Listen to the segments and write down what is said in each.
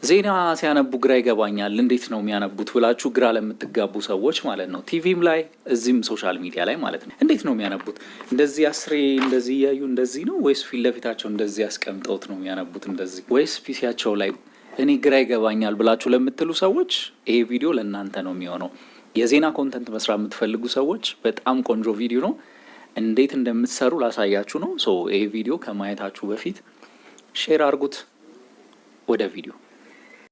ዜና ሲያነቡ ግራ ይገባኛል እንዴት ነው የሚያነቡት ብላችሁ ግራ ለምትጋቡ ሰዎች ማለት ነው። ቲቪም ላይ እዚህም ሶሻል ሚዲያ ላይ ማለት ነው። እንዴት ነው የሚያነቡት? እንደዚህ አስሬ እንደዚህ እያዩ እንደዚህ ነው ወይስ ፊት ለፊታቸው እንደዚህ ያስቀምጠውት ነው የሚያነቡት እንደዚህ ወይስ ፒሲያቸው ላይ? እኔ ግራ ይገባኛል ብላችሁ ለምትሉ ሰዎች ይሄ ቪዲዮ ለእናንተ ነው የሚሆነው። የዜና ኮንተንት መስራት የምትፈልጉ ሰዎች በጣም ቆንጆ ቪዲዮ ነው። እንዴት እንደምትሰሩ ላሳያችሁ ነው። ይሄ ቪዲዮ ከማየታችሁ በፊት ሼር አድርጉት። ወደ ቪዲዮ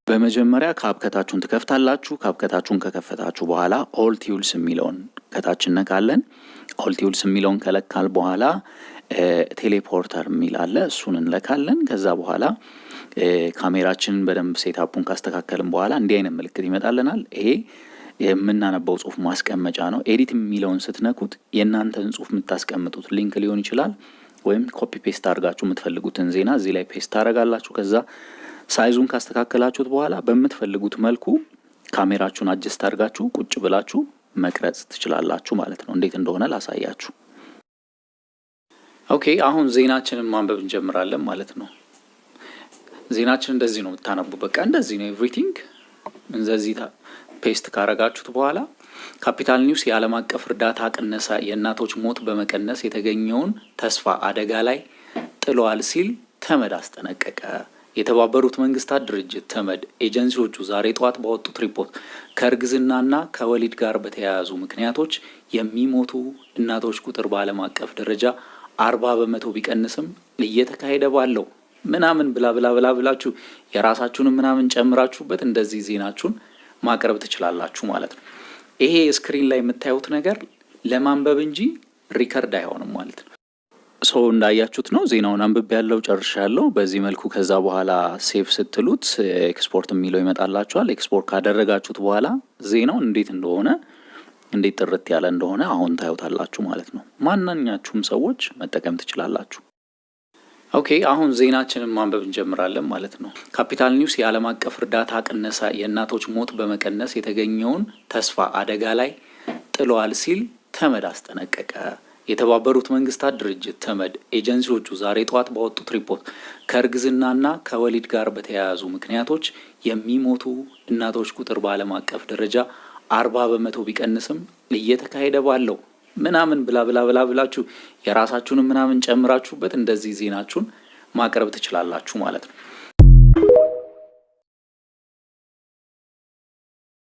በመጀመሪያ ካፕከታችሁን ትከፍታላችሁ። ካፕከታችሁን ከከፈታችሁ በኋላ ኦል ቲውልስ የሚለውን ከታች ነካለን። ኦል ቲውልስ የሚለውን ከለካል በኋላ ቴሌፖርተር የሚል አለ፣ እሱን እንለካለን። ከዛ በኋላ ካሜራችንን በደንብ ሴታፑን ካስተካከልን በኋላ እንዲህ አይነት ምልክት ይመጣልናል። ይሄ የምናነበው ጽሁፍ ማስቀመጫ ነው። ኤዲት የሚለውን ስትነኩት የእናንተን ጽሁፍ የምታስቀምጡት ሊንክ ሊሆን ይችላል፣ ወይም ኮፒ ፔስት አድርጋችሁ የምትፈልጉትን ዜና እዚህ ላይ ፔስት ታደርጋላችሁ። ከዛ ሳይዙን ካስተካከላችሁት በኋላ በምትፈልጉት መልኩ ካሜራችሁን አጀስት አድርጋችሁ ቁጭ ብላችሁ መቅረጽ ትችላላችሁ ማለት ነው። እንዴት እንደሆነ ላሳያችሁ። ኦኬ፣ አሁን ዜናችንን ማንበብ እንጀምራለን ማለት ነው። ዜናችን እንደዚህ ነው የምታነቡ። በቃ እንደዚህ ነው ኤቭሪቲንግ። እንደዚህ ፔስት ካረጋችሁት በኋላ ካፒታል ኒውስ የዓለም አቀፍ እርዳታ ቅነሳ የእናቶች ሞት በመቀነስ የተገኘውን ተስፋ አደጋ ላይ ጥሏል ሲል ተመድ አስጠነቀቀ። የተባበሩት መንግስታት ድርጅት ተመድ ኤጀንሲዎቹ ዛሬ ጠዋት ባወጡት ሪፖርት ከእርግዝናና ከወሊድ ጋር በተያያዙ ምክንያቶች የሚሞቱ እናቶች ቁጥር በዓለም አቀፍ ደረጃ 40% ቢቀንስም እየተካሄደ ባለው ምናምን ብላችሁ የራሳችሁን ምናምን ጨምራችሁበት እንደዚህ ዜናችሁን ማቅረብ ትችላላችሁ ማለት ነው። ይሄ ስክሪን ላይ የምታዩት ነገር ለማንበብ እንጂ ሪከርድ አይሆንም ማለት ነው። እንዳያችሁት ነው። ዜናውን አንብቤ ያለው ጨርሻ ያለው በዚህ መልኩ። ከዛ በኋላ ሴቭ ስትሉት ኤክስፖርት የሚለው ይመጣላችኋል። ኤክስፖርት ካደረጋችሁት በኋላ ዜናው እንዴት ጥርት ያለ እንደሆነ አሁን ታዩታላችሁ ማለት ነው። ማንኛችሁም ሰዎች መጠቀም ትችላላችሁ። ኦኬ፣ አሁን ዜናችንን ማንበብ እንጀምራለን ማለት ነው። ካፒታል ኒውስ የዓለም አቀፍ እርዳታ ቅነሳ የእናቶች ሞት በመቀነስ የተገኘውን ተስፋ አደጋ ላይ ጥሏል ሲል ተመድ አስጠነቀቀ። የተባበሩት መንግስታት ድርጅት ተመድ ኤጀንሲዎቹ ዛሬ ጠዋት ባወጡት ሪፖርት ከእርግዝናና ከወሊድ ጋር በተያያዙ ምክንያቶች የሚሞቱ እናቶች ቁጥር በዓለም አቀፍ ደረጃ 40% ቢቀንስም እየተካሄደ ባለው ምናምን ብላችሁ የራሳችሁን ምናምን ጨምራችሁበት እንደዚህ ዜናችሁን ማቅረብ ትችላላችሁ ማለት ነው።